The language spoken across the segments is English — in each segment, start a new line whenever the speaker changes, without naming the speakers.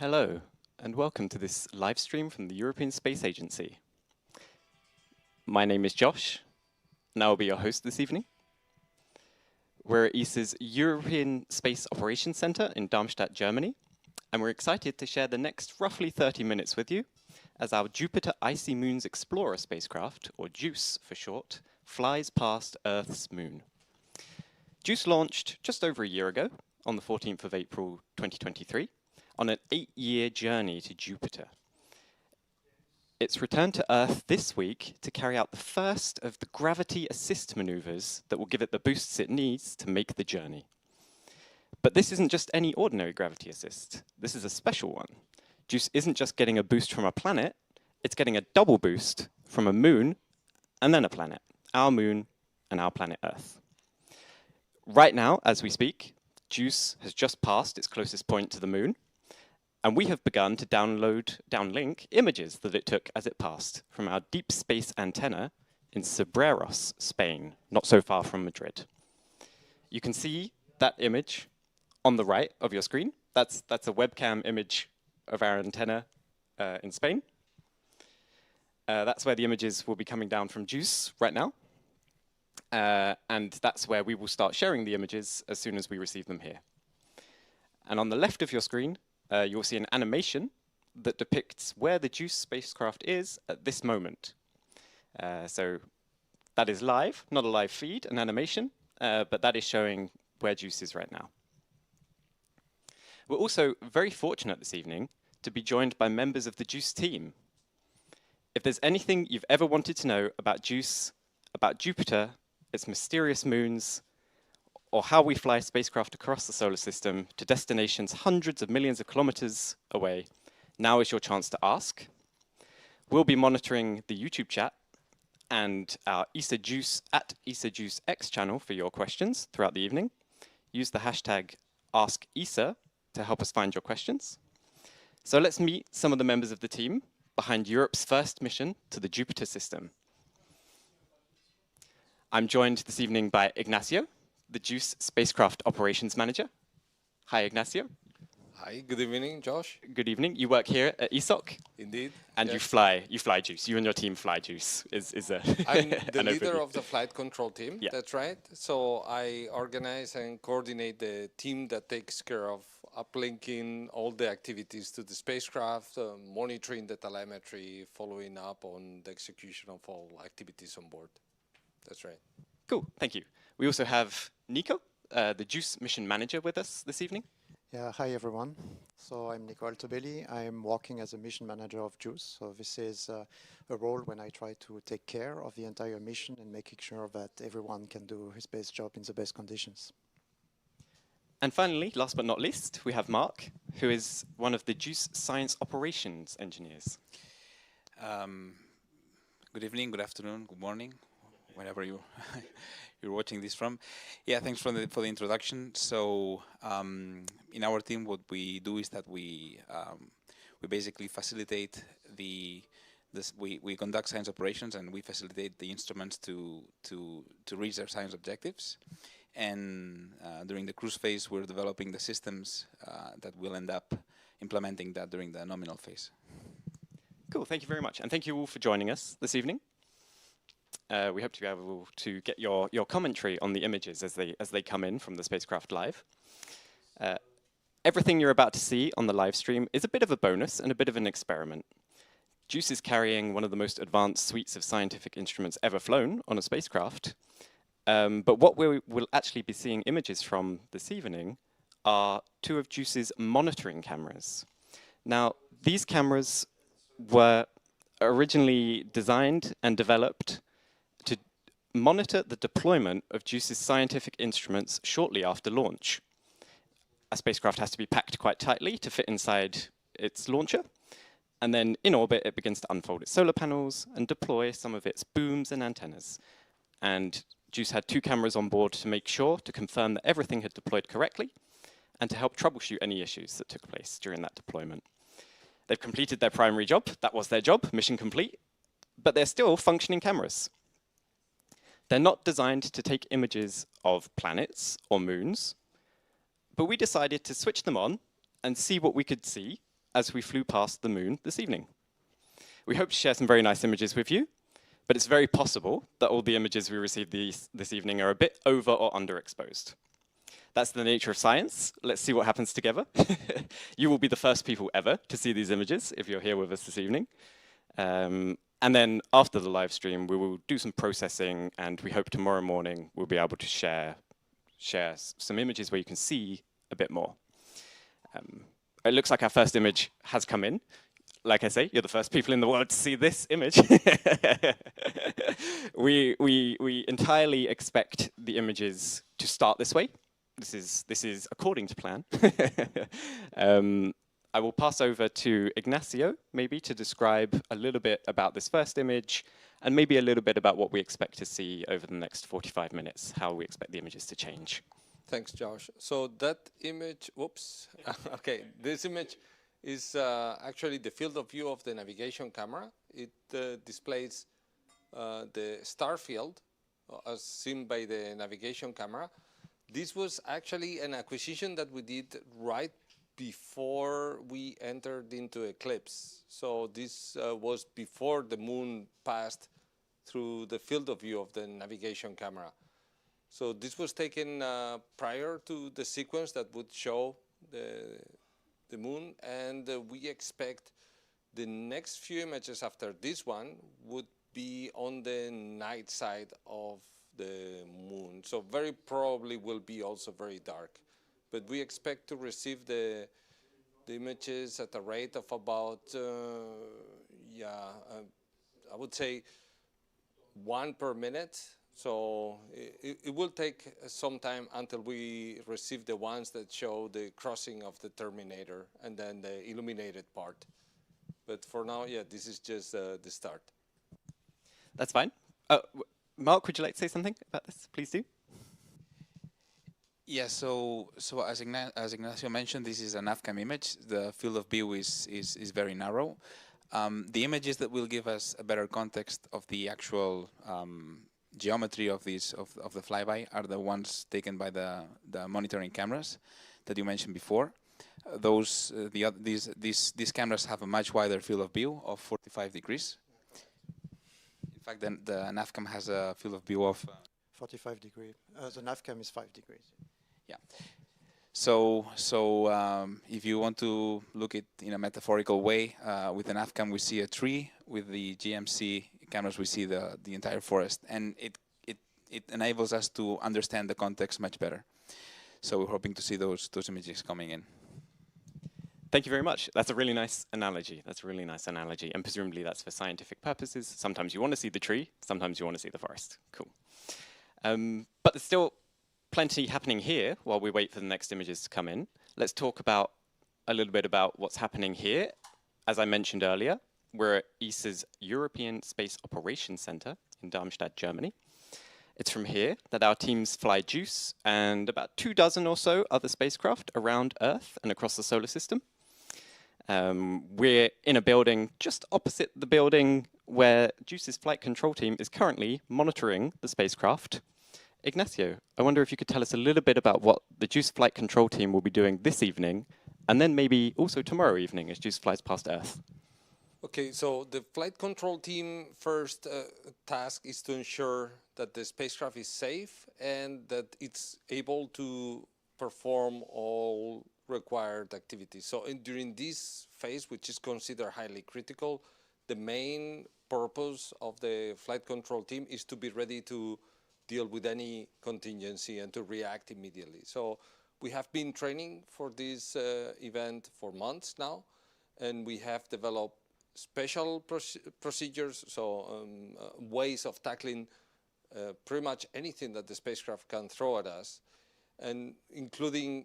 Hello, and welcome to this live stream from the European Space Agency. My name is Josh, and I will be your host this evening. We're at ESA's European Space Operations Center in Darmstadt, Germany, and we're excited to share the next roughly 30 minutes with you as our Jupiter Icy Moons Explorer spacecraft, or JUICE for short, flies past Earth's moon. JUICE launched just over a year ago, on the 14th of April 2023, on an 8-year journey to Jupiter. It's returned to Earth this week to carry out the first of the gravity assist maneuvers that will give it the boosts it needs to make the journey. But this isn't just any ordinary gravity assist. This is a special one. JUICE isn't just getting a boost from a planet, it's getting a double boost from a moon and then a planet, our moon and our planet Earth. Right now, as we speak, JUICE has just passed its closest point to the moon, and we have begun to downlink images that it took as it passed from our deep space antenna in Cebreros, Spain, not so far from Madrid. You can see that image on the right of your screen. That's a webcam image of our antenna in Spain. That's where the images will be coming down from JUICE right now. And that's where we will start sharing the images as soon as we receive them here. And on the left of your screen, you'll see an animation that depicts where the JUICE spacecraft is at this moment. So that is live, not a live feed, an animation, but that is showing where JUICE is right now. We're also very fortunate this evening to be joined by members of the JUICE team. If there's anything you've ever wanted to know about JUICE, about Jupiter, its mysterious moons, or how we fly spacecraft across the solar system to destinations hundreds of millions of kilometers away, now is your chance to ask. We'll be monitoring the YouTube chat and our ESA JUICE at ESA JUICE X channel for your questions throughout the evening. Use the hashtag AskESA to help us find your questions. So let's meet some of the members of the team behind Europe's first mission to the Jupiter system. I'm joined this evening by Ignacio, the JUICE Spacecraft Operations Manager. Hi, Ignacio.
Hi, good evening, Josh.
Good evening. You work here at ESOC.
Indeed.
And
yes.
you fly JUICE. You and your team fly JUICE.
I'm the leader of the flight control team,
yeah.
That's right. So I organize and coordinate the team that takes care of uplinking all the activities to the spacecraft, monitoring the telemetry, following up on the execution of all activities on board. That's right.
Cool, thank you. We also have Nico, the JUICE mission manager with us this evening.
Yeah, hi everyone. So I'm Nico Altobelli. I'm working as a mission manager of JUICE. So this is a role when I try to take care of the entire mission and making sure that everyone can do his best job in the best conditions.
And finally, last but not least, we have Mark, who is one of the JUICE science operations engineers.
Good evening, good afternoon, good morning, whenever you're watching this from. Yeah, thanks for the introduction. So in our team, what we do is that we basically facilitate we conduct science operations and we facilitate the instruments to reach their science objectives. And during the cruise phase, we're developing the systems that will end up implementing that during the nominal phase.
Cool, thank you very much. And thank you all for joining us this evening. We hope to be able to get your commentary on the images as they come in from the spacecraft live. Everything you're about to see on the live stream is a bit of a bonus and a bit of an experiment. JUICE is carrying one of the most advanced suites of scientific instruments ever flown on a spacecraft. But what we will actually be seeing images from this evening are two of JUICE's monitoring cameras. Now, these cameras were originally designed and developed to monitor the deployment of JUICE's scientific instruments shortly after launch. A spacecraft has to be packed quite tightly to fit inside its launcher, and then in orbit it begins to unfold its solar panels and deploy some of its booms and antennas. And JUICE had two cameras on board to make sure to confirm that everything had deployed correctly and to help troubleshoot any issues that took place during that deployment. They've completed their primary job. That was their job, mission complete. But they're still functioning cameras. They're not designed to take images of planets or moons, but we decided to switch them on and see what we could see as we flew past the moon this evening. We hope to share some very nice images with you, but it's very possible that all the images we received this evening are a bit over or underexposed. That's the nature of science. Let's see what happens together. You will be the first people ever to see these images if you're here with us this evening. And then after the live stream, we will do some processing, and we hope tomorrow morning we'll be able to share some images where you can see a bit more. It looks like our first image has come in. Like I say, you're the first people in the world to see this image. We entirely expect the images to start this way. This is according to plan. I will pass over to Ignacio, maybe to describe a little bit about this first image, and maybe a little bit about what we expect to see over the next 45 minutes, how we expect the images to change.
Thanks, Josh. So that image, whoops, okay, this image is actually the field of view of the navigation camera. It displays the star field as seen by the navigation camera. This was actually an acquisition that we did right before we entered into eclipse. So this was before the moon passed through the field of view of the navigation camera. So this was taken prior to the sequence that would show the moon, and we expect the next few images after this one would be on the night side of the moon. So very probably will be also very dark. But we expect to receive the images at a rate of about, I would say 1 per minute. So it will take some time until we receive the ones that show the crossing of the terminator and then the illuminated part. But for now, yeah, this is just the start.
That's fine. Mark, would you like to say something about this? Please do.
Yeah, so as Ignacio mentioned, this is an AFCAM image. The field of view is very narrow. The images that will give us a better context of the actual geometry of the flyby are the ones taken by the monitoring cameras that you mentioned before. These cameras have a much wider field of view of 45 degrees. In fact, the NAVCAM has a field of view of
45 degrees. The NAVCAM is 5 degrees.
Yeah. So if you want to look at it in a metaphorical way, with an AFCAM we see a tree, with the GMC cameras we see the entire forest, and it enables us to understand the context much better. So we're hoping to see those images coming in.
Thank you very much. That's a really nice analogy. And presumably that's for scientific purposes. Sometimes you want to see the tree, sometimes you want to see the forest. Cool. But there's still plenty happening here while we wait for the next images to come in. Let's talk about a little bit about what's happening here. As I mentioned earlier, we're at ESA's European Space Operations Center in Darmstadt, Germany. It's from here that our teams fly JUICE and about 24 or so other spacecraft around Earth and across the solar system. We're in a building just opposite the building where JUICE's flight control team is currently monitoring the spacecraft. Ignacio, I wonder if you could tell us a little bit about what the JUICE flight control team will be doing this evening, and then maybe also tomorrow evening as JUICE flies past Earth.
Okay, so the flight control team first task is to ensure that the spacecraft is safe and that it's able to perform all required activities. So during this phase, which is considered highly critical, the main purpose of the flight control team is to be ready to deal with any contingency and to react immediately. So we have been training for this event for months now, and we have developed special procedures, so ways of tackling pretty much anything that the spacecraft can throw at us, and including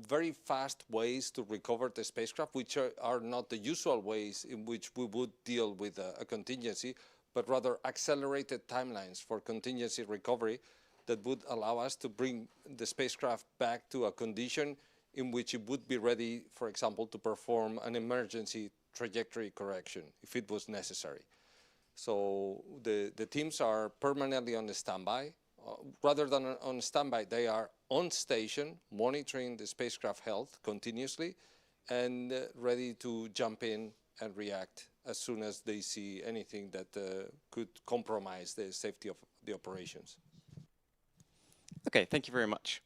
very fast ways to recover the spacecraft, which are not the usual ways in which we would deal with a contingency, but rather accelerated timelines for contingency recovery that would allow us to bring the spacecraft back to a condition in which it would be ready, for example, to perform an emergency trajectory correction if it was necessary. So the teams are permanently on standby. Rather than on standby, they are on station monitoring the spacecraft health continuously and ready to jump in and react as soon as they see anything that could compromise the safety of the operations.
Okay, thank you very much.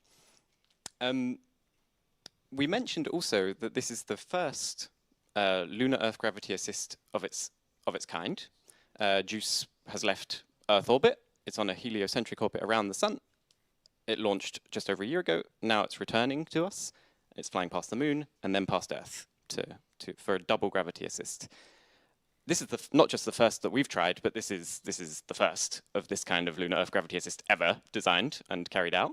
We mentioned also that this is the first lunar Earth gravity assist of its kind. JUICE has left Earth orbit. It's on a heliocentric orbit around the sun. It launched just over a year ago. Now it's returning to us. It's flying past the moon and then past Earth for a double gravity assist. This is not just the first that we've tried, but this is the first of this kind of lunar Earth gravity assist ever designed and carried out.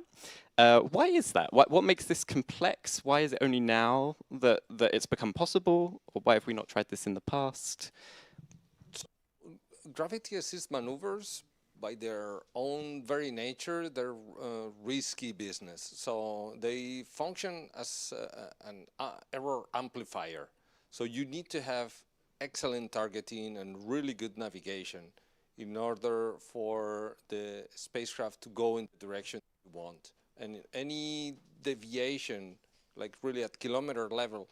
Why is that? What makes this complex? Why is it only now that it's become possible? Or why have we not tried this in the past?
Gravity assist maneuvers, by their own very nature, they're risky business. So they function as an error amplifier. So you need to have excellent targeting and really good navigation in order for the spacecraft to go in the direction you want. And any deviation, like really at kilometer level,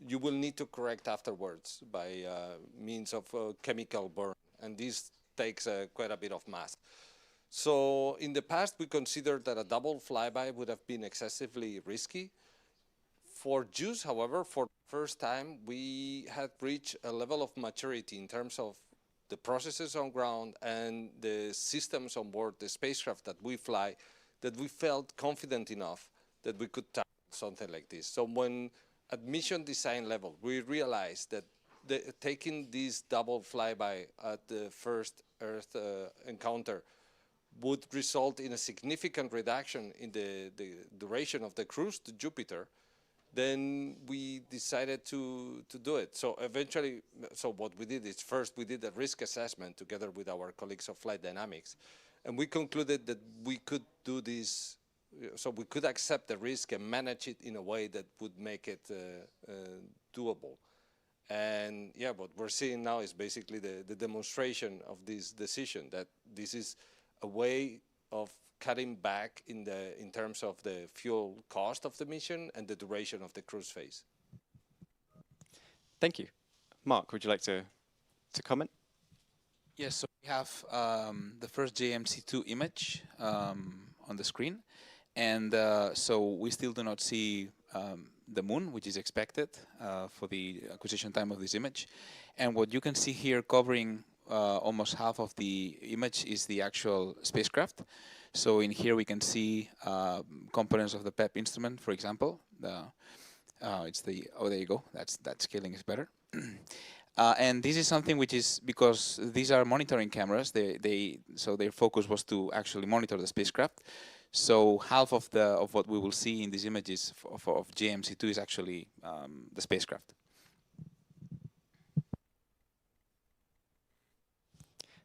you will need to correct afterwards by means of chemical burn. And this takes quite a bit of mass. So in the past, we considered that a double flyby would have been excessively risky. For JUICE, however, for the first time, we had reached a level of maturity in terms of the processes on ground and the systems on board the spacecraft that we fly, that we felt confident enough that we could tackle something like this. So when at mission design level, we realized that taking this double flyby at the first Earth encounter would result in a significant reduction in the duration of the cruise to Jupiter, then we decided to do it. So eventually, so what we did is first we did a risk assessment together with our colleagues of Flight Dynamics, and we concluded that we could do this, so we could accept the risk and manage it in a way that would make it doable. And yeah, what we're seeing now is basically the demonstration of this decision, that this is a way of cutting back in terms of the fuel cost of the mission and the duration of the cruise phase.
Thank you. Mark, would you like to comment?
Yes, so we have the first JMC2 image on the screen. And so we still do not see the moon, which is expected for the acquisition time of this image. And what you can see here covering almost half of the image is the actual spacecraft. So in here we can see components of the PEP instrument, for example. It's the, oh, there you go, that scaling is better. And this is something which is, because these are monitoring cameras, so their focus was to actually monitor the spacecraft. So half of what we will see in these images of JMC2 is actually the spacecraft.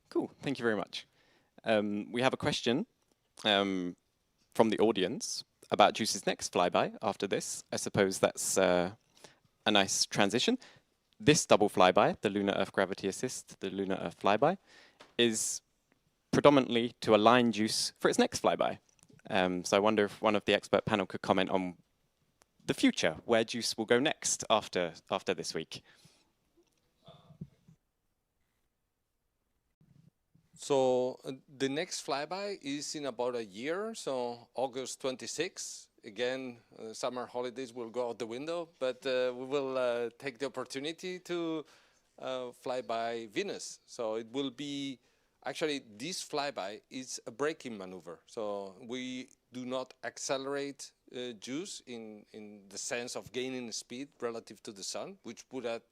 Cool, thank you very much. We have a question from the audience about JUICE's next flyby after this. I suppose that's a nice transition. This double flyby, the Lunar Earth Gravity Assist, the Lunar Earth flyby, is predominantly to align JUICE for its next flyby. So I wonder if one of the expert panel could comment on the future, where JUICE will go next after this week.
So the next flyby is in about a year, so August 26th. Again, summer holidays will go out the window, but we will take the opportunity to fly by Venus. So it will be, actually this flyby is a braking maneuver. So we do not accelerate JUICE in the sense of gaining speed relative to the sun, which would have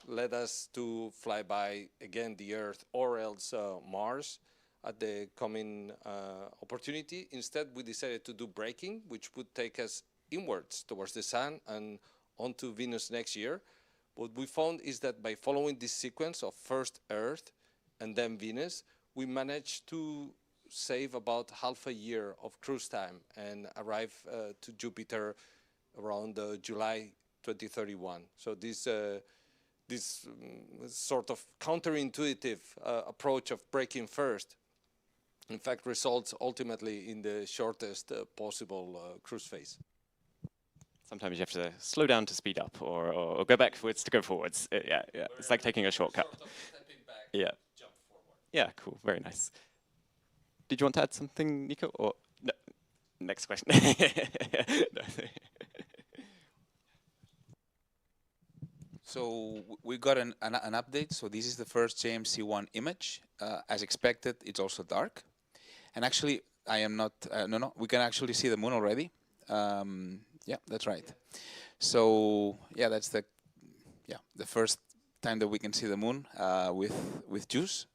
led us to fly by, again, the Earth or else Mars at the coming opportunity. Instead, we decided to do braking, which would take us inwards towards the sun and onto Venus next year. What we found is that by following this sequence of first Earth and then Venus, we managed to save about half a year of cruise time and arrive to Jupiter around July 2031. So this sort of counterintuitive approach of braking first, in fact, results ultimately in the shortest possible cruise phase.
Sometimes you have to slow down to speed up, or go backwards to go forwards. Yeah, yeah. It's like taking a shortcut.
Sort of stepping back,
Yeah.
jump forward.
Yeah, cool. Very nice. Did you want to add something, Nico? Or no? Next question. No.
So we got an update. So this is the first JMC1 image. As expected, it's also dark. And actually, I am not, no, we can actually see the moon already. Yeah, that's right. So yeah, that's the first time that we can see the moon with JUICE.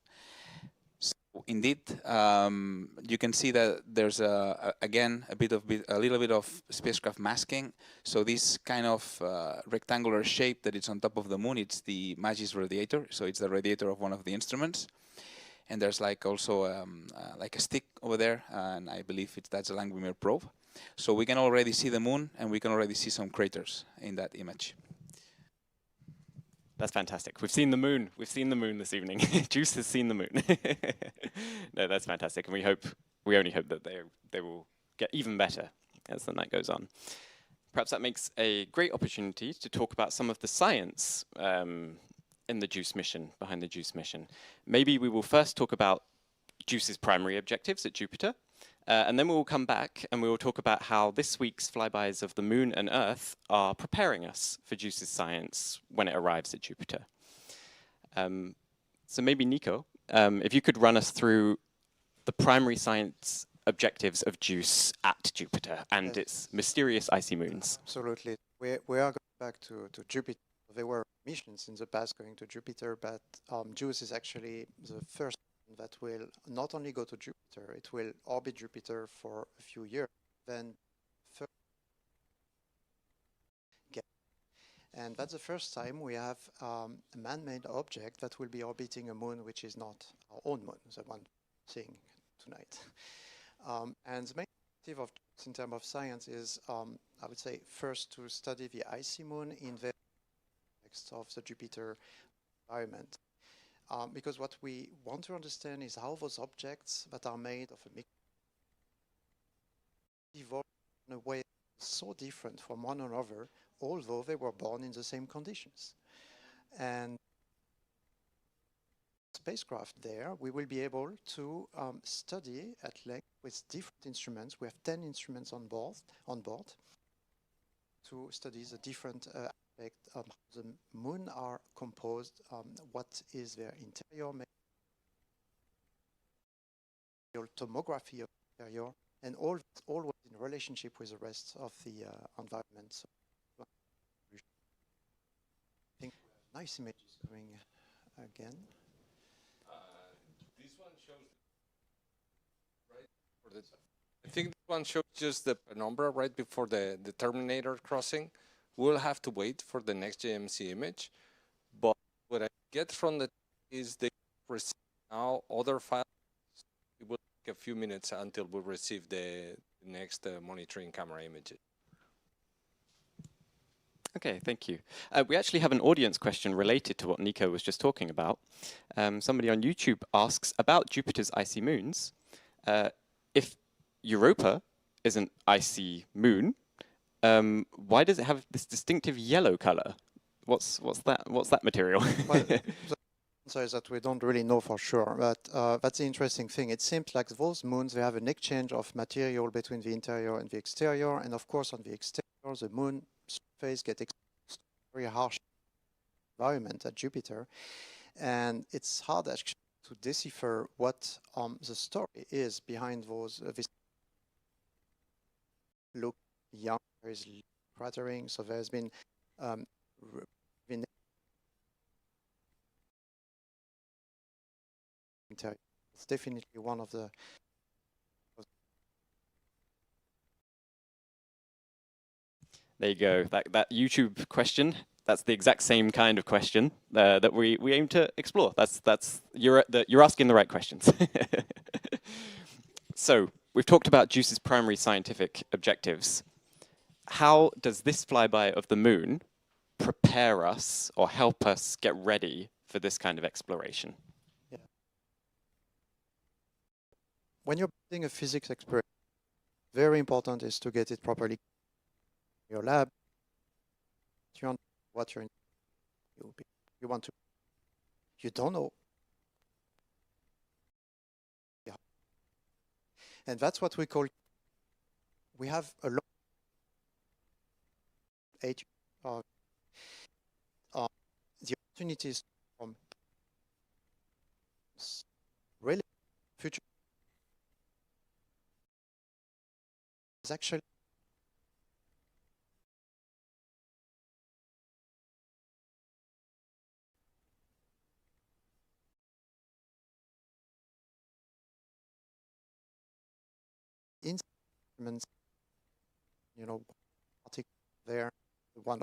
So indeed, you can see that there's again a little bit of spacecraft masking. So this kind of rectangular shape that is on top of the moon, it's the MAGIS radiator. So it's the radiator of one of the instruments. And there's like also like a stick over there, and I believe that's a Langmuir probe. So we can already see the moon, and we can already see some craters in that image.
That's fantastic. We've seen the moon. We've seen the moon this evening. JUICE has seen the moon. No, that's fantastic, and we only hope that they will get even better as the night goes on. Perhaps that makes a great opportunity to talk about some of the science in the JUICE mission, behind the JUICE mission. Maybe we will first talk about JUICE's primary objectives at Jupiter, and then we will come back and we will talk about how this week's flybys of the Moon and Earth are preparing us for JUICE's science when it arrives at Jupiter. So maybe Nico, if you could run us through the primary science objectives of JUICE at Jupiter and its mysterious icy moons.
Absolutely. We are going back to Jupiter. There were missions in the past going to Jupiter, but JUICE is actually the first one that will not only go to Jupiter, it will orbit Jupiter for a few years, then and that's the first time we have a man-made object that will be orbiting a moon which is not our own moon, the one seeing tonight. And the main objective of JUICE in terms of science is, I would say, first to study the icy moon in the context of the Jupiter environment. Because what we want to understand is how those objects that are made of a mix evolve in a way so different from one another, although they were born in the same conditions. And spacecraft there, we will be able to study at length with different instruments. We have 10 instruments on board to study the different aspects of how the moon are composed, what is their interior, tomography of the interior, and always in relationship with the rest of the environment. So I think nice images coming again.
This one shows, right? I think this one shows just the penumbra right before the Terminator crossing. We'll have to wait for the next JMC image. But what I get from the is they receive now other files. It will take a few minutes until we receive the next monitoring camera images.
Okay, thank you. We actually have an audience question related to what Nico was just talking about. Somebody on YouTube asks about Jupiter's icy moons. If Europa is an icy moon, why does it have this distinctive yellow color? What's that material?
Well, the answer is that we don't really know for sure, but that's the interesting thing. It seems like those moons, they have an exchange of material between the interior and the exterior, and of course on the exterior, the moon surface gets exposed to a very harsh environment at Jupiter, and it's hard actually to decipher what the story is behind those. This look young, there is cratering, so there's been interior. It's definitely one of the
There you go. That YouTube question. That's the exact same kind of question that we aim to explore. You're asking the right questions. So we've talked about JUICE's primary scientific objectives. How does this flyby of the moon prepare us or help us get ready for this kind of exploration?
Yeah. When you're doing a physics experiment, very important is to get it properly in your lab, you want what you want to, you don't know. Yeah. And that's what we call, we have a lot of age, the opportunities from really future is actually instruments, you know, particular there, one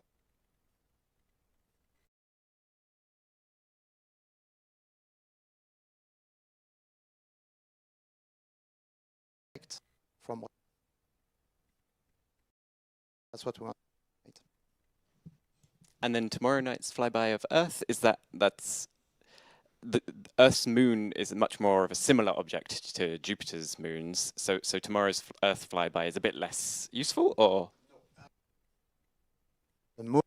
from what, that's what we want. Right?
And then tomorrow night's flyby of Earth, that's the Earth's moon is much more of a similar object to Jupiter's moons. So tomorrow's Earth flyby is a bit less useful, or?
The moon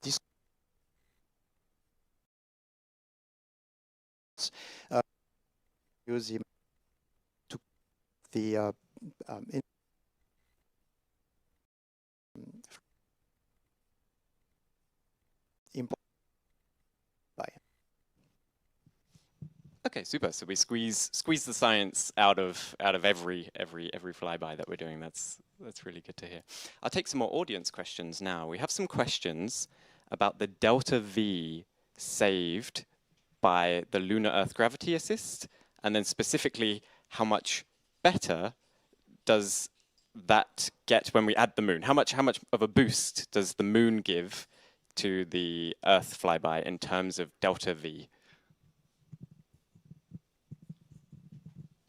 this uh, use to the import by.
Okay, super. So we squeeze the science out of every flyby that we're doing. That's really good to hear. I'll take some more audience questions now. We have some questions about the delta V saved by the lunar-Earth gravity assist, and then specifically how much better does that get when we add the moon? How much of a boost does the moon give to the Earth flyby in terms of delta V?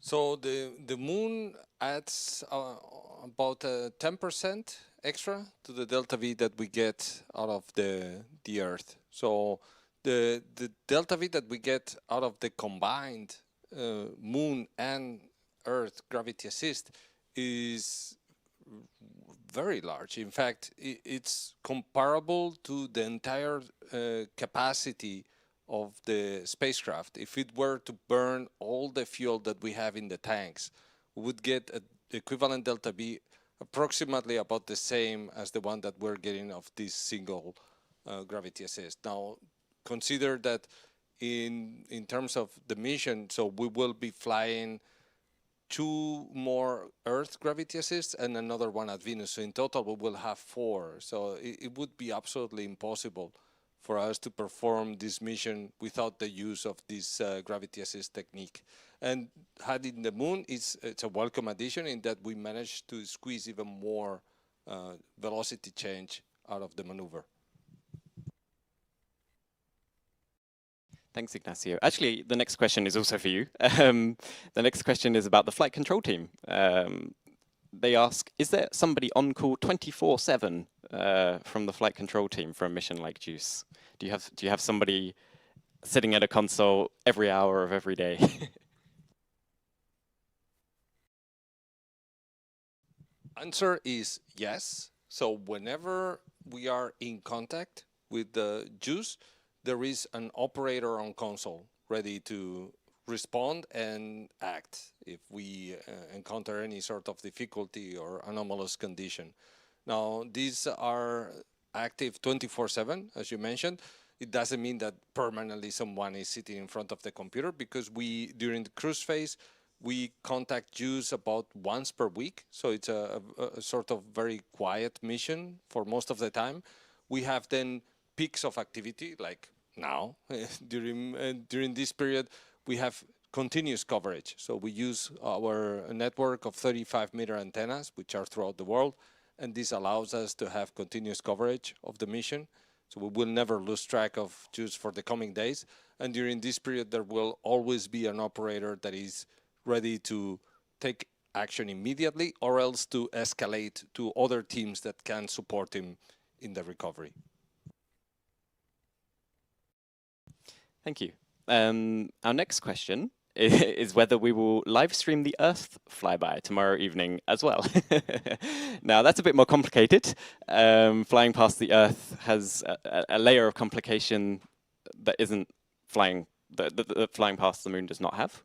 So the moon adds about 10% extra to the delta V that we get out of the Earth. So the delta V that we get out of the combined moon and Earth gravity assist is very large. In fact, it's comparable to the entire capacity of the spacecraft. If it were to burn all the fuel that we have in the tanks, we would get an equivalent delta V approximately about the same as the one that we're getting of this single gravity assist. Now, consider that in terms of the mission, so we will be flying 2 more Earth gravity assists and another one at Venus. So in total, we will have 4. So it would be absolutely impossible for us to perform this mission without the use of this gravity assist technique. And having the moon, it's a welcome addition in that we managed to squeeze even more velocity change out of the maneuver.
Thanks, Ignacio. Actually, the next question is also for you. The next question is about the flight control team. They ask, is there somebody on call 24/7 from the flight control team for a mission like JUICE? Do you have somebody sitting at a console every hour of every day?
Answer is yes. So whenever we are in contact with the JUICE, there is an operator on console ready to respond and act if we encounter any sort of difficulty or anomalous condition. Now, these are active 24/7, as you mentioned. It doesn't mean that permanently someone is sitting in front of the computer, because we, during the cruise phase, we contact JUICE about once per week. So it's a sort of very quiet mission for most of the time. We have then peaks of activity, like now. During this period, we have continuous coverage. So we use our network of 35-meter antennas, which are throughout the world, and this allows us to have continuous coverage of the mission. So we will never lose track of JUICE for the coming days. And during this period, there will always be an operator that is ready to take action immediately, or else to escalate to other teams that can support him in the recovery.
Thank you. Our next question is whether we will live stream the Earth flyby tomorrow evening as well. Now, that's a bit more complicated. Flying past the Earth has a layer of complication that isn't flying, that flying past the moon does not have.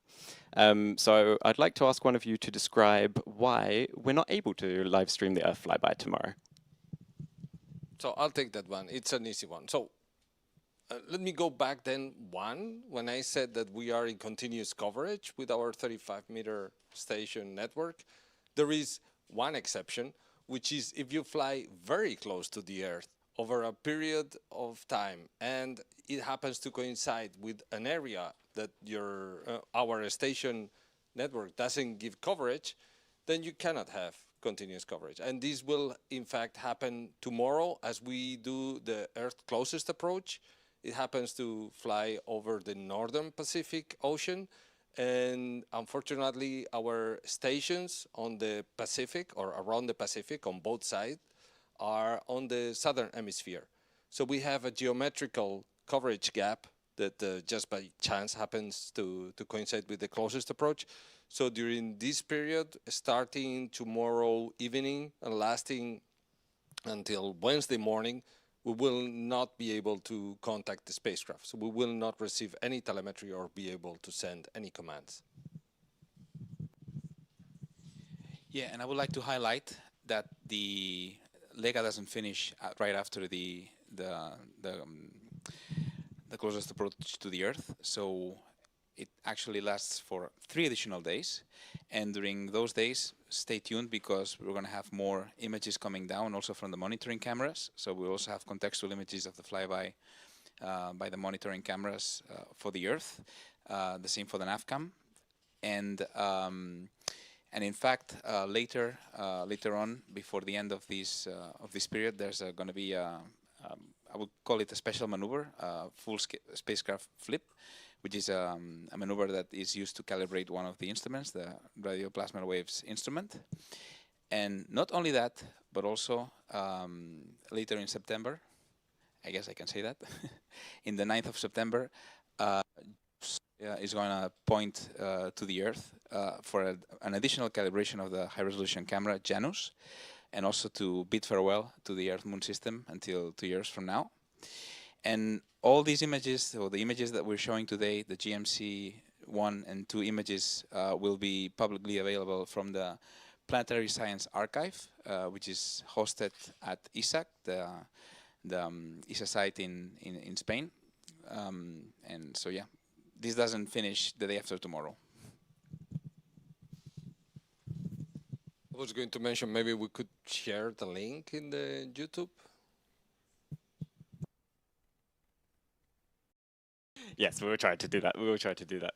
So I'd like to ask one of you to describe why we're not able to live stream the Earth flyby tomorrow.
So I'll take that one. It's an easy one. So let me go back then when I said that we are in continuous coverage with our 35-meter station network. There is one exception, which is if you fly very close to the Earth over a period of time and it happens to coincide with an area that our station network doesn't give coverage, then you cannot have continuous coverage. And this will in fact happen tomorrow as we do the Earth closest approach. It happens to fly over the northern Pacific Ocean, and unfortunately our stations on the Pacific or around the Pacific on both sides are on the southern hemisphere. So we have a geometrical coverage gap that just by chance happens to coincide with the closest approach. So during this period, starting tomorrow evening and lasting until Wednesday morning, we will not be able to contact the spacecraft. So we will not receive any telemetry or be able to send any commands.
Yeah, and I would like to highlight that the Lega doesn't finish right after the closest approach to the Earth. So it actually lasts for 3 additional days. And during those days, stay tuned because we're going to have more images coming down also from the monitoring cameras. So we also have contextual images of the flyby by the monitoring cameras for the Earth. The same for the NAVCAM. And in fact, later on, before the end of this period, there's going to be I would call it a special maneuver, full spacecraft flip, which is a maneuver that is used to calibrate one of the instruments, the radio plasma waves instrument. And not only that, but also later in September, I guess I can say that, in the 9th of September, is going to point to the Earth for an additional calibration of the high-resolution camera, Janus, and also to bid farewell to the Earth-Moon system until 2 years from now. And all these images, or the images that we're showing today, the GMC 1 and 2 images, will be publicly available from the Planetary Science Archive, which is hosted at ESA, the ESA site in Spain. And so, yeah, this doesn't finish the day after tomorrow.
I was going to mention maybe we could share the link in the YouTube.
Yes, we will try to do that. We will try to do that.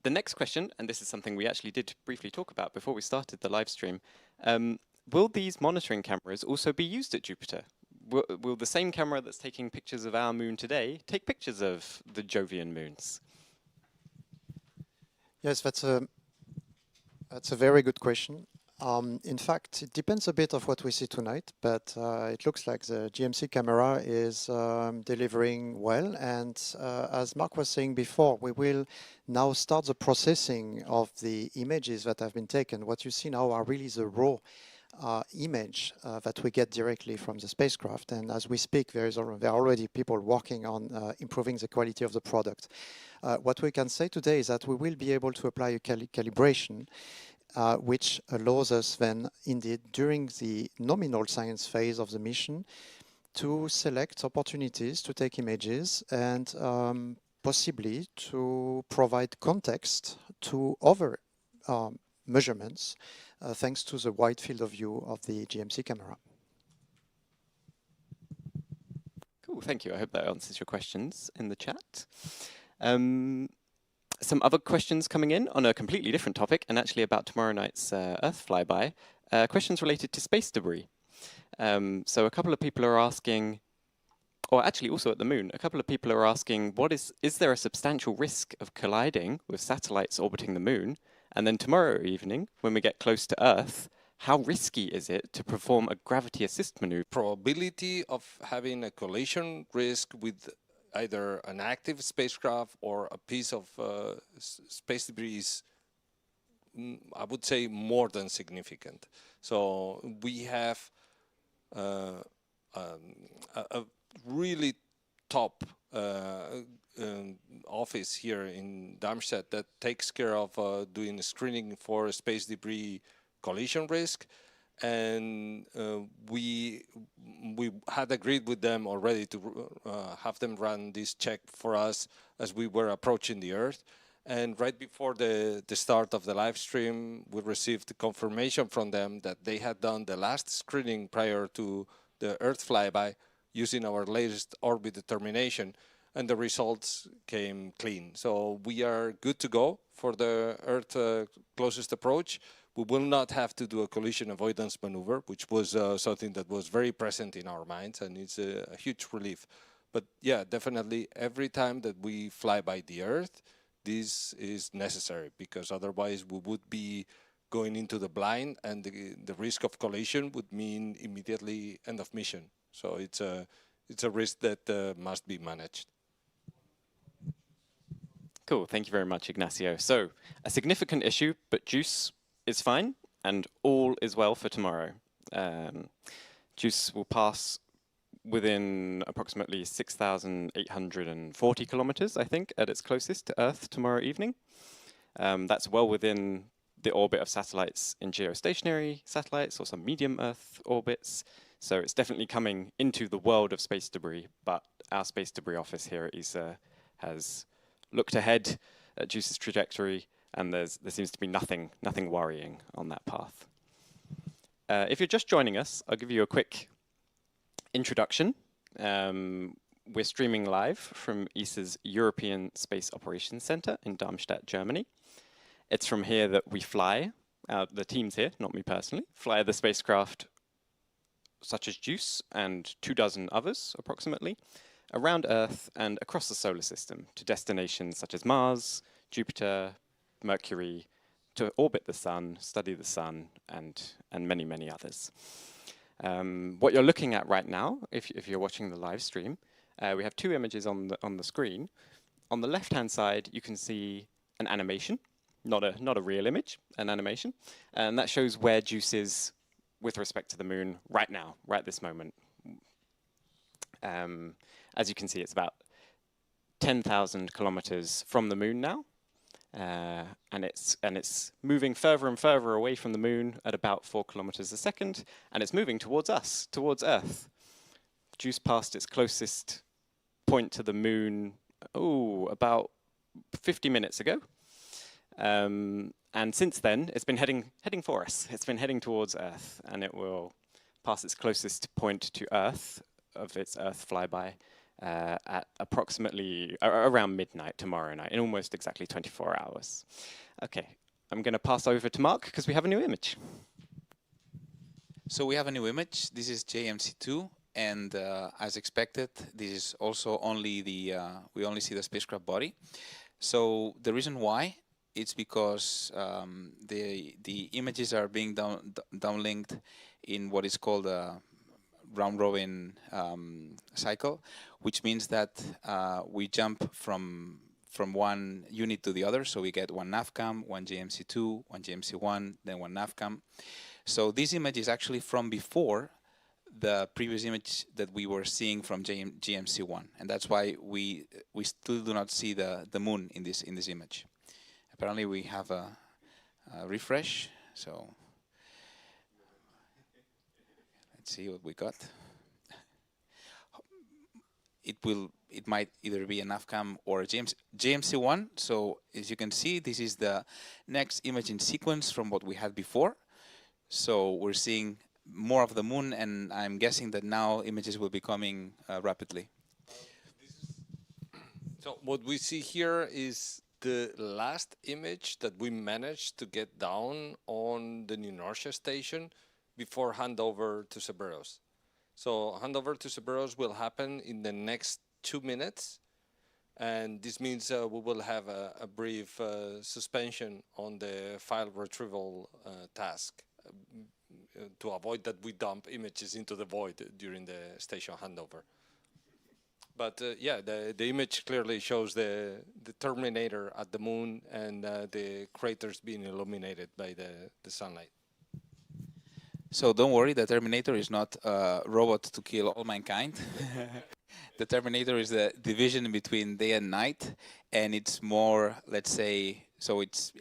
The next question, and this is something we actually did briefly talk about before we started the live stream, will these monitoring cameras also be used at Jupiter? Will the same camera that's taking pictures of our moon today take pictures of the Jovian moons?
Yes, that's a very good question. In fact, it depends a bit of what we see tonight, but it looks like the GMC camera is delivering well. And as Mark was saying before, we will now start the processing of the images that have been taken. What you see now are really the raw image that we get directly from the spacecraft. And as we speak, there are already people working on improving the quality of the product. What we can say today is that we will be able to apply a calibration which allows us then, indeed, during the nominal science phase of the mission, to select opportunities to take images and possibly to provide context to other measurements thanks to the wide field of view of the GMC camera.
Cool, thank you. I hope that answers your questions in the chat. Some other questions coming in on a completely different topic and actually about tomorrow night's Earth flyby. Questions related to space debris. So a couple of people are asking, or actually also at the moon, a couple of people are asking, is there a substantial risk of colliding with satellites orbiting the moon? And then tomorrow evening, when we get close to Earth, how risky is it to perform a gravity assist maneuver?
Probability of having a collision risk with either an active spacecraft or a piece of space debris is, I would say, more than significant. So we have a really top office here in Darmstadt that takes care of doing screening for space debris collision risk, and we had agreed with them already to have them run this check for us as we were approaching the Earth. And right before the start of the live stream, we received confirmation from them that they had done the last screening prior to the Earth flyby using our latest orbit determination, and the results came clean. So we are good to go for the Earth closest approach. We will not have to do a collision avoidance maneuver, which was something that was very present in our minds, and it's a huge relief. But yeah, definitely every time that we fly by the Earth, this is necessary, because otherwise we would be going into the blind, and the risk of collision would mean immediately end of mission. So it's a risk that must be managed.
Cool, thank you very much, Ignacio. So, a significant issue, but JUICE is fine, and all is well for tomorrow. JUICE will pass within approximately 6,840 kilometers, I think, at its closest to Earth tomorrow evening. That's well within the orbit of satellites in geostationary satellites or some medium Earth orbits. So it's definitely coming into the world of space debris, but our space debris office here at ESA has looked ahead at JUICE's trajectory, and there seems to be nothing worrying on that path. If you're just joining us, I'll give you a quick introduction. We're streaming live from ESA's European Space Operations Center in Darmstadt, Germany. It's from here that we fly, the teams here, not me personally, fly the spacecraft such as JUICE and 24 others, approximately, around Earth and across the solar system to destinations such as Mars, Jupiter, Mercury, to orbit the Sun, study the Sun, and many, many others. What you're looking at right now, if you're watching the live stream, we have two images on the screen. On the left-hand side, you can see an animation, not a real image, an animation, and that shows where JUICE is with respect to the Moon right now, right this moment. As you can see, it's about 10,000 kilometers from the Moon now, and it's moving further and further away from the Moon at about 4 kilometers a second, and it's moving towards us, towards Earth. JUICE passed its closest point to the Moon, about 50 minutes ago. And since then, it's been heading for us. It's been heading towards Earth, and it will pass its closest point to Earth of its Earth flyby at approximately around midnight tomorrow night, in almost exactly 24 hours. Okay, I'm going to pass over to Mark because we have a new image.
So we have a new image. This is JMC2, and as expected, this is also only we only see the spacecraft body. So the reason why, it's because the images are being downlinked in what is called a round-robin cycle, which means that we jump from one unit to the other. So we get one NAVCAM, one JMC2, one JMC1, then one NAVCAM. So this image is actually from before the previous image that we were seeing from JMC1, and that's why we still do not see the Moon in this image. Apparently we have a refresh, so let's see what we got. It might either be a NAVCAM or a JMC1. So as you can see, this is the next image in sequence from what we had before. So we're seeing more of the Moon, and I'm guessing that now images will be coming rapidly.
So what we see here is the last image that we managed to get down on the lunar-Earth station before handover to Cerberus. So handover to Cerberus will happen in the next 2 minutes, And this means we will have a brief suspension on the file retrieval task to avoid that we dump images into the void during the station handover. But yeah, the image clearly shows the Terminator at the moon and the craters being illuminated by the sunlight.
So don't worry, the Terminator is not a robot to kill all mankind. The Terminator is the division between day and night, and it's more, let's say, so it's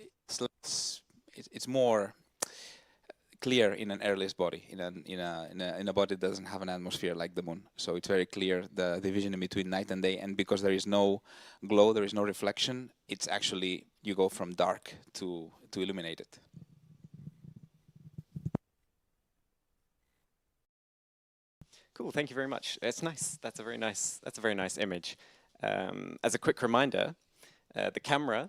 more clear in an airless body, in a body that doesn't have an atmosphere like the moon. So it's very clear the division in between night and day, and because there is no glow, there is no reflection, it's actually you go from dark to illuminated.
Cool, thank you very much. It's nice. That's a very nice image. As a quick reminder, the camera.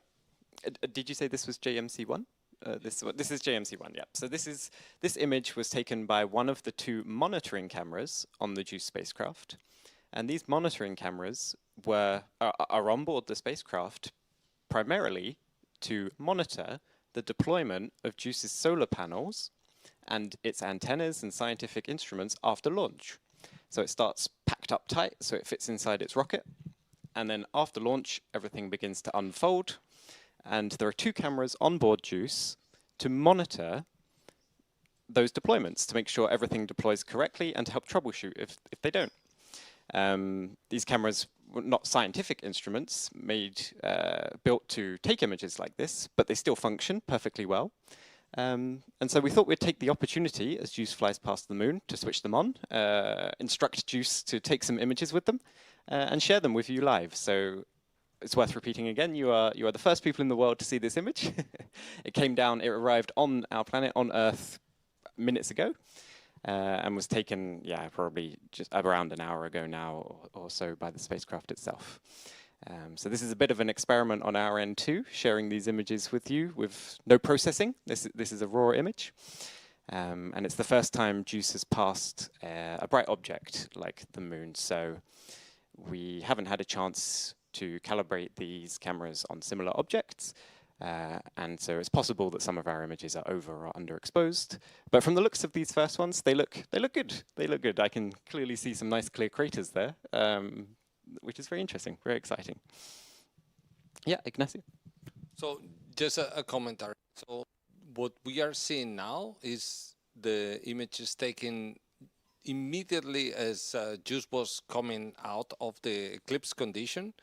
Did you say this was JMC1? This is JMC1. Yeah. So this image was taken by one of the two monitoring cameras on the JUICE spacecraft, and these monitoring cameras are on board the spacecraft primarily to monitor the deployment of JUICE's solar panels and its antennas and scientific instruments after launch. So it starts packed up tight, so it fits inside its rocket. And then after launch, everything begins to unfold. And there are two cameras on board JUICE to monitor those deployments, to make sure everything deploys correctly and to help troubleshoot if they don't. These cameras were not scientific instruments built to take images like this, but they still function perfectly well. And so we thought we'd take the opportunity as JUICE flies past the moon to switch them on, instruct JUICE to take some images with them, and share them with you live. So it's worth repeating again, you are the first people in the world to see this image. It arrived on our planet, on Earth, minutes ago, and was taken, yeah, probably just around an hour ago now or so by the spacecraft itself. So this is a bit of an experiment on our end too, sharing these images with you with no processing. This is a raw image. And it's the first time JUICE has passed a bright object like the moon. So we haven't had a chance to calibrate these cameras on similar objects. And so it's possible that some of our images are over or underexposed. But from the looks of these first ones, they look good. They look good. I can clearly see some nice clear craters there. Which is very interesting, very exciting. Yeah, Ignacio.
So just a commentary. So what we are seeing now is the images taken immediately as JUICE was coming out of the eclipse condition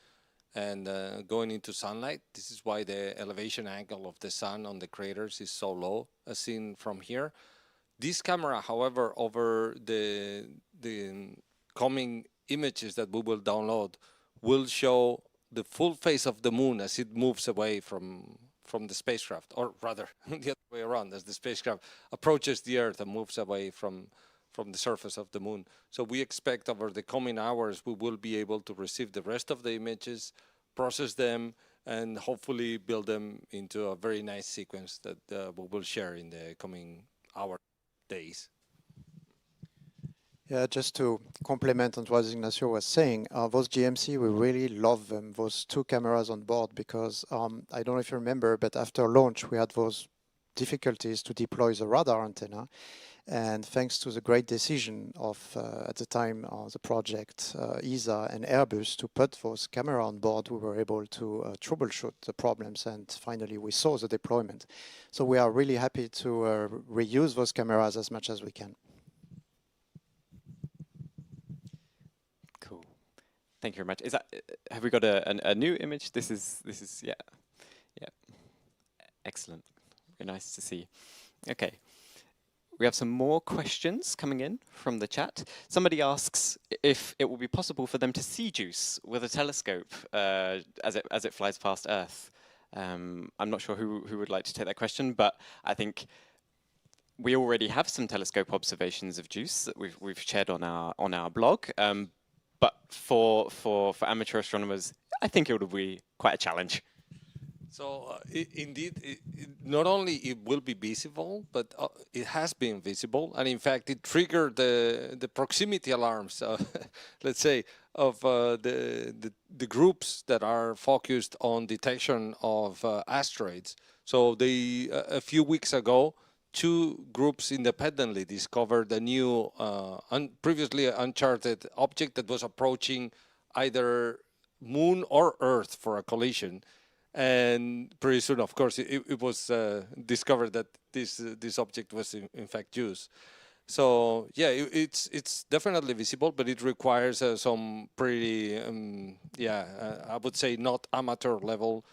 and going into sunlight. This is why the elevation angle of the sun on the craters is so low as seen from here. This camera, however, over the coming images that we will download will show the full face of the moon as it moves away from the spacecraft, or rather the other way around, as the spacecraft approaches the Earth and moves away from the surface of the moon. So we expect over the coming hours we will be able to receive the rest of the images, process them, and hopefully build them into a very nice sequence that we will share in the coming hours, days.
Yeah, just to complement on what Ignacio was saying, those GMC, we really love them, those two cameras on board, because I don't know if you remember, but after launch, we had those difficulties to deploy the radar antenna. And thanks to the great decision of, at the time, the project, ESA and Airbus, to put those cameras on board, we were able to troubleshoot the problems, and finally we saw the deployment. So we are really happy to reuse those cameras as much as we can.
Cool. Thank you very much. Is that? Have we got a new image? This is yeah. Excellent. Very nice to see. Okay. We have some more questions coming in from the chat. Somebody asks if it will be possible for them to see JUICE with a telescope as it flies past Earth. I'm not sure who would like to take that question, but I think we already have some telescope observations of JUICE that we've shared on our blog. But for amateur astronomers, I think it will be quite a challenge.
So indeed, not only it will be visible, but it has been visible, and in fact, it triggered the proximity alarms. Let's say of the groups that are focused on detection of asteroids. So they a few weeks ago, two groups independently discovered a new previously uncharted object that was approaching either Moon or Earth for a collision. And pretty soon, of course, it was discovered that this object was in fact JUICE. So yeah, it's definitely visible, but it requires some pretty I would say not amateur level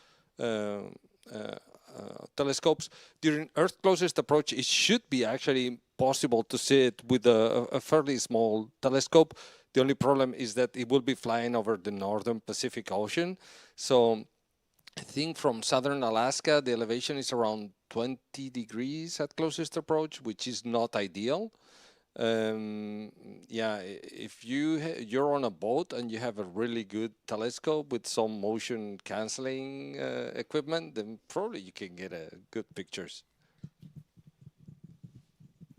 telescopes. During Earth closest approach, it should be actually possible to see it with a fairly small telescope. The only problem is that it will be flying over the northern Pacific Ocean. So I think from southern Alaska, the elevation is around 20 degrees at closest approach, which is not ideal. If you're on a boat and you have a really good telescope with some motion canceling equipment, then probably you can get good pictures.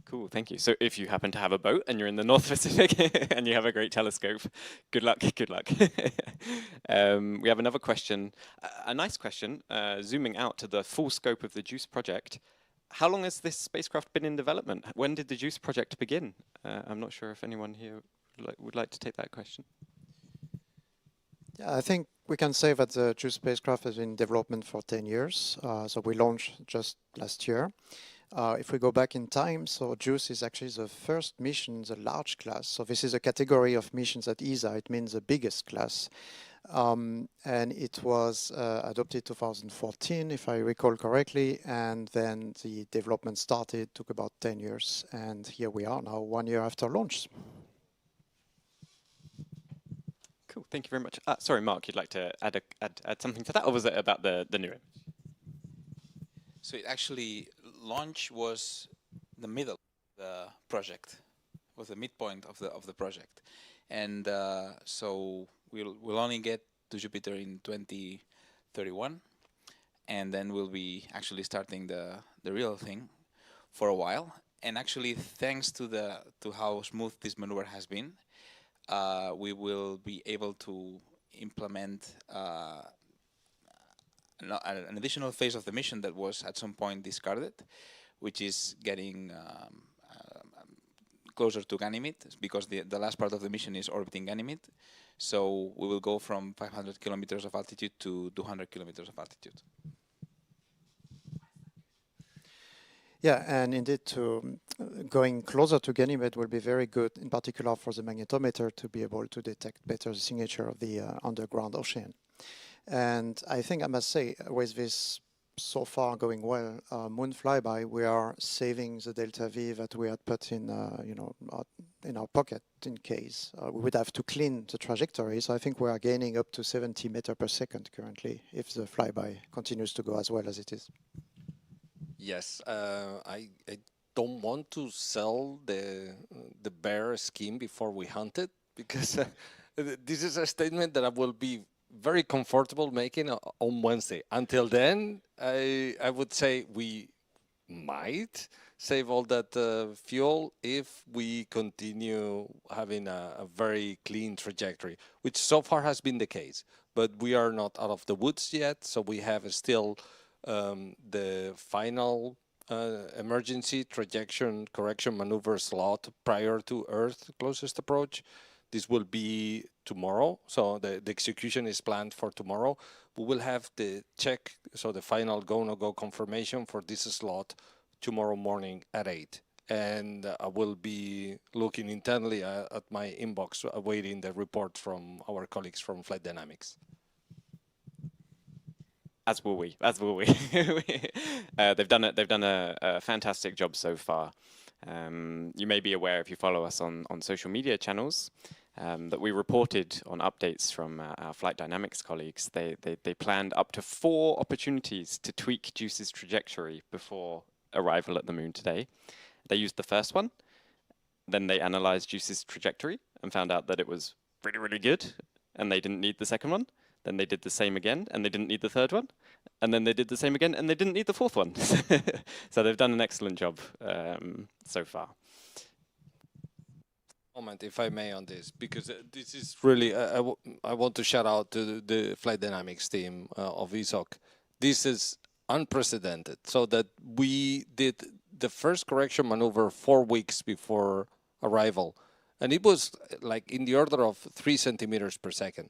Cool, thank you. So if you happen to have a boat and you're in the North Pacific and you have a great telescope, good luck, good luck. We have another question, a nice question, zooming out to the full scope of the JUICE project. How long has this spacecraft been in development? When did the JUICE project begin? I'm not sure if anyone here would like to take that question.
Yeah, I think we can say that the JUICE spacecraft has been in development for 10 years. So we launched just last year. If we go back in time, so JUICE is actually the first mission, the large class. So this is a category of missions at ESA. It means the biggest class. And it was adopted 2014, if I recall correctly. And then the development started, took about 10 years. And here we are now, 1 year after launch.
Cool, thank you very much. Sorry, Mark, you'd like to add something to that, or was it about the new image?
So it actually, launch was the middle of the project, was the midpoint of the project. And so we'll only get to Jupiter in 2031, and then we'll be actually starting the real thing for a while. And actually, thanks to how smooth this maneuver has been, we will be able to implement an additional phase of the mission that was at some point discarded, which is getting closer to Ganymede, because the last part of the mission is orbiting Ganymede. So we will go from 500 kilometers of altitude to 200 kilometers of altitude.
Yeah, and indeed, going closer to Ganymede will be very good, in particular for the magnetometer, to be able to detect better the signature of the underground ocean. And I think I must say, with this so far going well, moon flyby, we are saving the delta V that we had put in, in our pocket in case we would have to clean the trajectory. So I think we are gaining up to 70 meters per second currently if the flyby continues to go as well as it is.
Yes, I don't want to sell the bear scheme before we hunt it, because this is a statement that I will be very comfortable making on Wednesday. Until then, I would say we might save all that fuel if we continue having a very clean trajectory, which so far has been the case. But we are not out of the woods yet, so we have still the final emergency trajectory correction maneuver slot prior to Earth closest approach. This will be tomorrow, so the execution is planned for tomorrow. We will have the check, so the final go-no-go confirmation for this slot tomorrow morning at 8. And I will be looking intently at my inbox, awaiting the report from our colleagues from Flight Dynamics.
As will we. As will we. They've done a fantastic job so far. You may be aware, if you follow us on social media channels, that we reported on updates from our Flight Dynamics colleagues. They planned up to 4 opportunities to tweak JUICE's trajectory before arrival at the moon today. They used the first one, then they analyzed JUICE's trajectory and found out that it was really, really good, and they didn't need the second one. Then they did the same again, and they didn't need the third one. And then they did the same again, and they didn't need the fourth one. So they've done an excellent job so far.
Comment, if I may, on this, because this is really, I want to shout out to the flight dynamics team of ESOC. This is unprecedented, so that we did the first correction maneuver 4 weeks before arrival, and it was like in the order of 3 centimeters per second,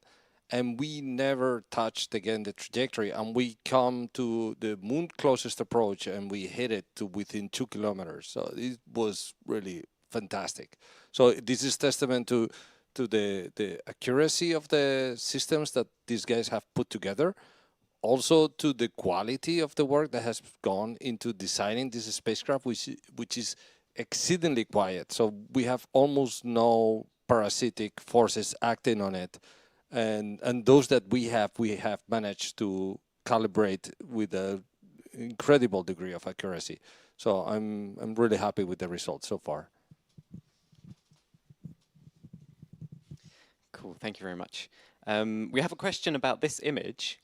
and we never touched again the trajectory, and we come to the moon closest approach and we hit it to within 2 kilometers. So it was really fantastic. So this is testament to the accuracy of the systems that these guys have put together, also to the quality of the work that has gone into designing this spacecraft, which is exceedingly quiet. So we have almost no parasitic forces acting on it, and those that we have managed to calibrate with an incredible degree of accuracy. So I'm really happy with the results so far.
Cool, thank you very much. We have a question about this image.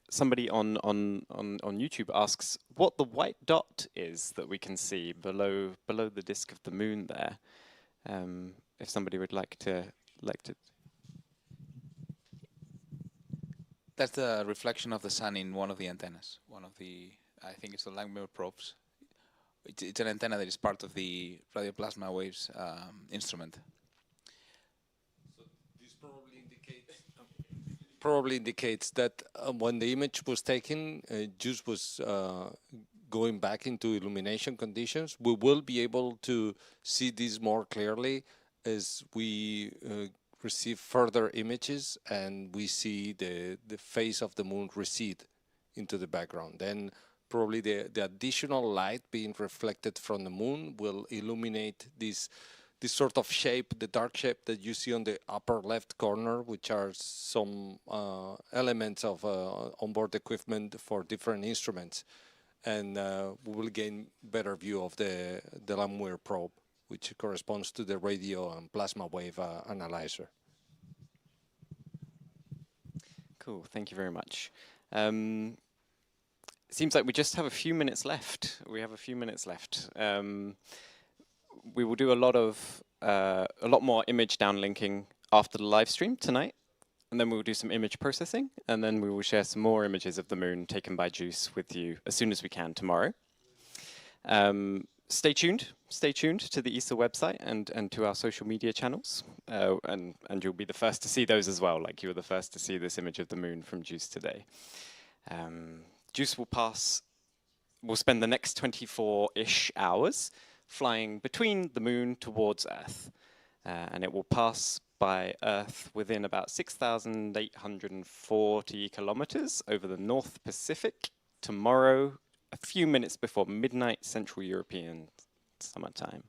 Somebody on YouTube asks what the white dot is that we can see below the disk of the moon there. If somebody would like to.
That's the reflection of the sun in one of the antennas. I think it's the Langmuir probes. It's an antenna that is part of the radio plasma waves instrument.
So this probably indicates that when the image was taken, JUICE was going back into illumination conditions. We will be able to see this more clearly as we receive further images and we see the face of the moon recede into the background. Then probably the additional light being reflected from the moon will illuminate this sort of shape, the dark shape that you see on the upper left corner, which are some elements of onboard equipment for different instruments. And we will gain better view of the Langmuir probe, which corresponds to the radio and plasma wave analyzer.
Cool, thank you very much. It seems like we just have a few minutes left. We will do a lot more image downlinking after the live stream tonight, and then we will do some image processing, and then we will share some more images of the moon taken by JUICE with you as soon as we can tomorrow. Stay tuned to the ESA website and to our social media channels, and you'll be the first to see those as well, like you were the first to see this image of the moon from JUICE today. JUICE will spend the next 24-ish hours flying between the moon towards Earth, and it will pass by Earth within about 6,840 kilometers over the North Pacific tomorrow, a few minutes before midnight Central European summertime.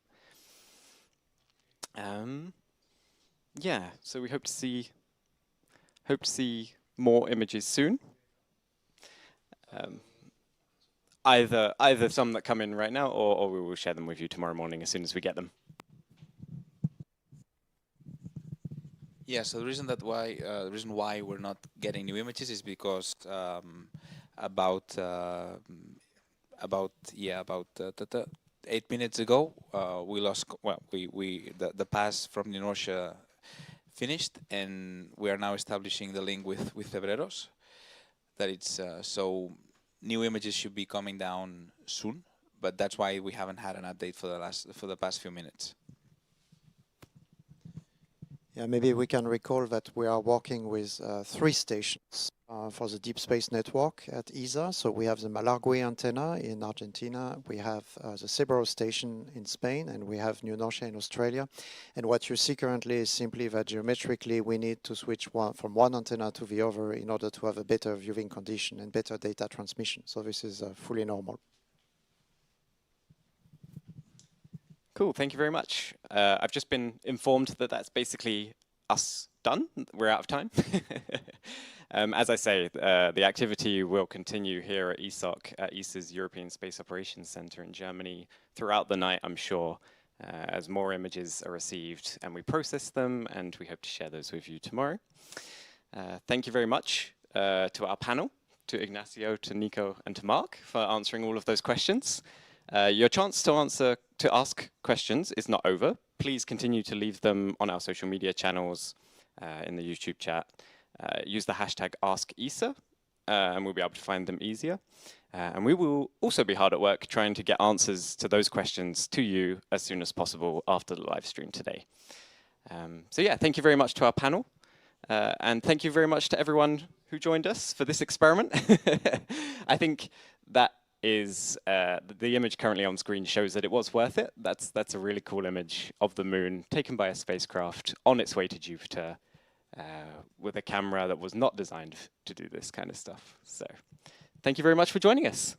Yeah, so we hope to see more images soon. Either some that come in right now, or we will share them with you tomorrow morning as soon as we get them.
Yeah, so the reason why we're not getting new images is because about 8 minutes ago we lost. The pass from the inertia finished, and we are now establishing the link with Cebreros. That it's so. New images should be coming down soon, but that's why we haven't had an update for the past few minutes.
Yeah, maybe we can recall that we are working with 3 stations for the Deep Space Network at ESA. So we have the Malargüe antenna in Argentina, we have the Cebreros station in Spain, and we have New Norcia in Australia. And what you see currently is simply that geometrically we need to switch from one antenna to the other in order to have a better viewing condition and better data transmission. So this is fully normal.
Cool, thank you very much. I've just been informed that that's basically us done. We're out of time. As I say, the activity will continue here at ESOC, at ESA's European Space Operations Center in Germany throughout the night, I'm sure, as more images are received and we process them, and we hope to share those with you tomorrow. Thank you very much to our panel, to Ignacio, to Nico, and to Mark for answering all of those questions. Your chance to ask questions is not over. please continue to leave them on our social media channels, in the YouTube chat. Use the hashtag #AskESA, and we'll be able to find them easier. And we will also be hard at work trying to get answers to those questions to you as soon as possible after the live stream today. So yeah, thank you very much to our panel. And thank you very much to everyone who joined us for this experiment. I think that is, the image currently on screen shows that it was worth it. That's a really cool image of the moon taken by a spacecraft on its way to Jupiter with a camera that was not designed to do this kind of stuff. So thank you very much for joining us.